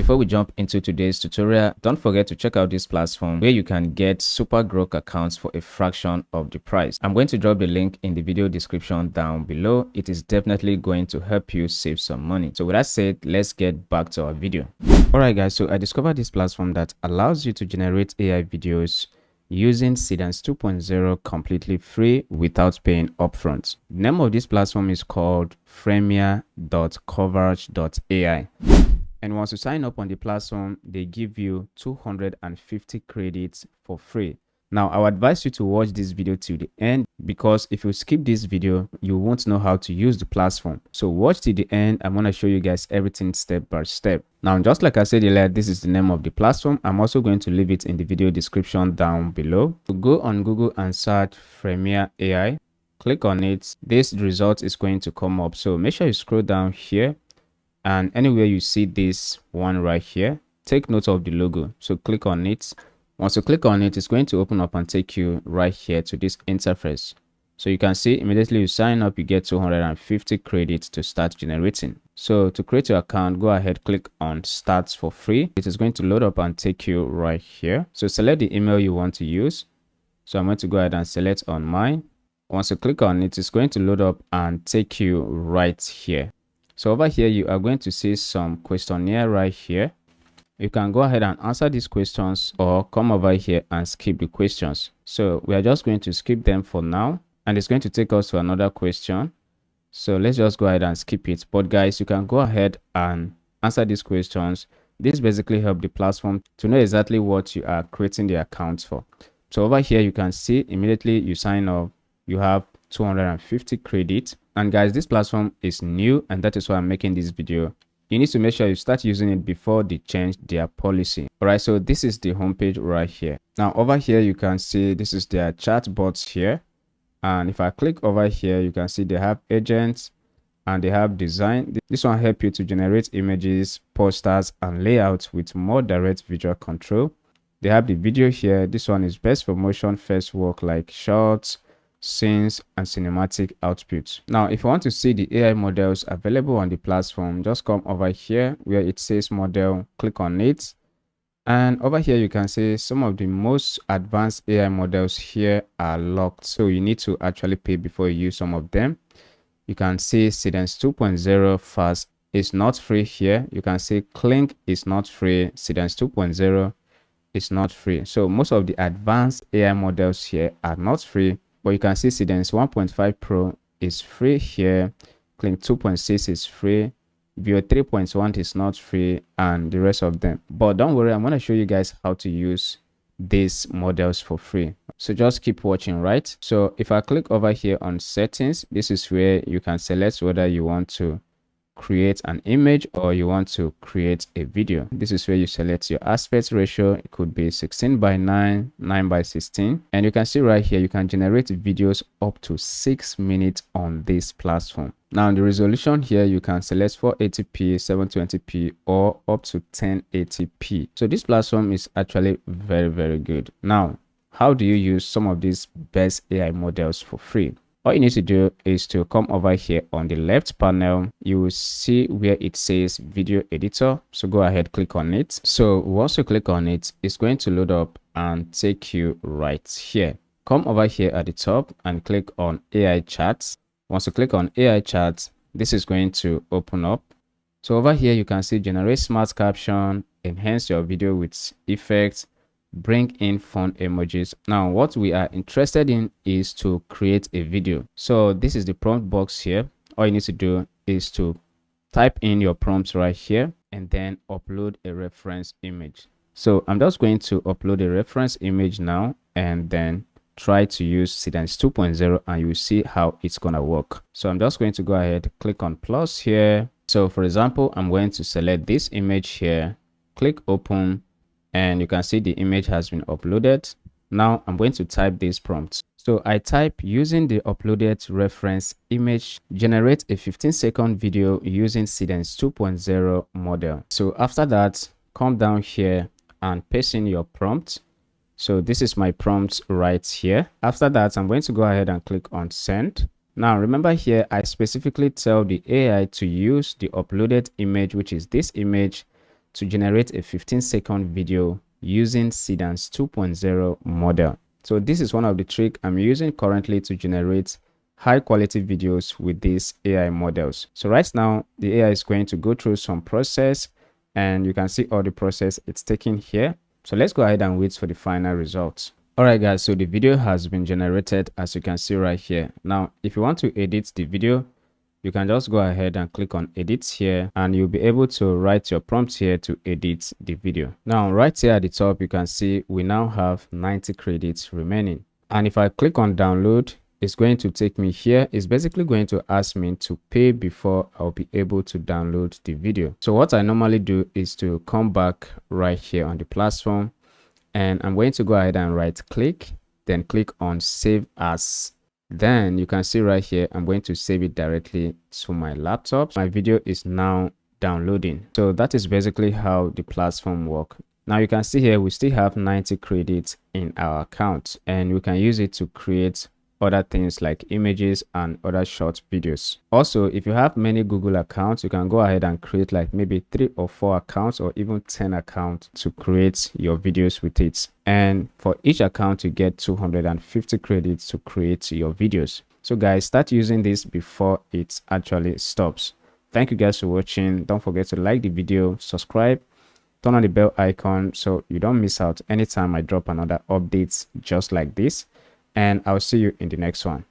before we jump into today's tutorial, don't forget to check out this platform where you can get super Grok accounts for a fraction of the price. I'm going to drop the link in the video description down below. It is definitely going to help you save some money. So with that said, let's get back to our video. Alright guys, so I discovered this platform that allows you to generate AI videos using Seedance 2.0 completely free without paying upfront. The name of this platform is called Premiere.coverage.ai. And once you sign up on the platform, they give you 250 credits for free. Now, I would advise you to watch this video till the end, because if you skip this video, you won't know how to use the platform. So watch till the end. I'm going to show you guys everything step by step. Now, just like I said earlier, this is the name of the platform. I'm also going to leave it in the video description down below. So go on Google and search Premiere AI. Click on it. This result is going to come up. So make sure you scroll down here. And anywhere you see this one right here, take note of the logo. So click on it. Once you click on it, it's going to open up and take you right here to this interface. So you can see immediately you sign up, you get 250 credits to start generating. So to create your account, go ahead, click on Start for free. It is going to load up and take you right here. So select the email you want to use. So I'm going to go ahead and select on mine. Once you click on it, it's going to load up and take you right here. So over here, you are going to see some questionnaire right here. You can go ahead and answer these questions or come over here and skip the questions. So we are just going to skip them for now, and it's going to take us to another question. So let's just go ahead and skip it. But guys, you can go ahead and answer these questions. This basically helps the platform to know exactly what you are creating the account for. So over here, you can see immediately you sign up, you have 250 credits. And guys, this platform is new, and that is why I'm making this video. You need to make sure you start using it before they change their policy. All right, so this is the homepage right here. Now over here, you can see this is their chat bots here. And if I click over here, you can see they have agents and they have design. This one help you to generate images, posters, and layouts with more direct visual control. They have the video here. This one is best for motion first work like shots, scenes, and cinematic outputs. Now, if you want to see the AI models available on the platform, just come over here where it says model, click on it. And over here, you can see some of the most advanced AI models here are locked. So you need to actually pay before you use some of them. You can see Seedance 2.0 fast is not free here. You can see Clink is not free. Seedance 2.0 is not free. So most of the advanced AI models here are not free. But you can see Seedance 1.5 Pro is free here. Clink 2.6 is free. Veo 3.1 is not free, and the rest of them. But don't worry, I'm going to show you guys how to use these models for free. So just keep watching, right? So if I click over here on settings, this is where you can select whether you want to create an image or you want to create a video. This is where you select your aspect ratio. It could be 16:9, 9:16, and you can see right here you can generate videos up to 6 minutes on this platform. Now the resolution here, you can select 480p, 720p, or up to 1080p. So this platform is actually very good. Now, how do you use some of these best AI models for free? All you need to do is to come over here on the left panel. You will see where it says video editor. So go ahead, click on it. So once you click on it, it's going to load up and take you right here. Come over here at the top and click on AI chats. Once you click on AI chats, this is going to open up. So over here, you can see generate smart caption, enhance your video with effects, bring in fun emojis. Now what we are interested in is to create a video. So this is the prompt box here. All you need to do is to type in your prompts right here and then upload a reference image. So I'm just going to upload a reference image now and then try to use Seedance 2.0, and you will see how it's gonna work. So I'm just going to go ahead, click on plus here. So for example, I'm going to select this image here, click open, and you can see the image has been uploaded. Now I'm going to type this prompt. So I type, using the uploaded reference image, generate a 15-second video using Seedance 2.0 model. So after that, come down here and paste in your prompt. So this is my prompt right here. After that, I'm going to go ahead and click on send. Now remember here, I specifically tell the AI to use the uploaded image, which is this image, to generate a 15-second video using Seedance 2.0 model. So this is one of the tricks I'm using currently to generate high quality videos with these AI models. So right now the AI is going to go through some process, and you can see all the process it's taking here. So let's go ahead and wait for the final results. Alright guys, so the video has been generated as you can see right here. Now if you want to edit the video, you can just go ahead and click on edit here, and you'll be able to write your prompt here to edit the video. Now right here at the top you can see we now have 90 credits remaining, and if I click on download, it's going to take me here. It's basically going to ask me to pay before I'll be able to download the video. So what I normally do is to come back right here on the platform, and I'm going to go ahead and right click, then click on save as. Then you can see right here I'm going to save it directly to my laptop. My video is now downloading. So that is basically how the platform works. Now you can see here we still have 90 credits in our account, and we can use it to create other things like images and other short videos. Also, if you have many Google accounts, you can go ahead and create like maybe 3 or 4 accounts or even 10 accounts to create your videos with it. And for each account you get 250 credits to create your videos. So guys, start using this before it actually stops. Thank you guys for watching. Don't forget to like the video, subscribe, turn on the bell icon so you don't miss out anytime I drop another updates just like this. And I'll see you in the next one.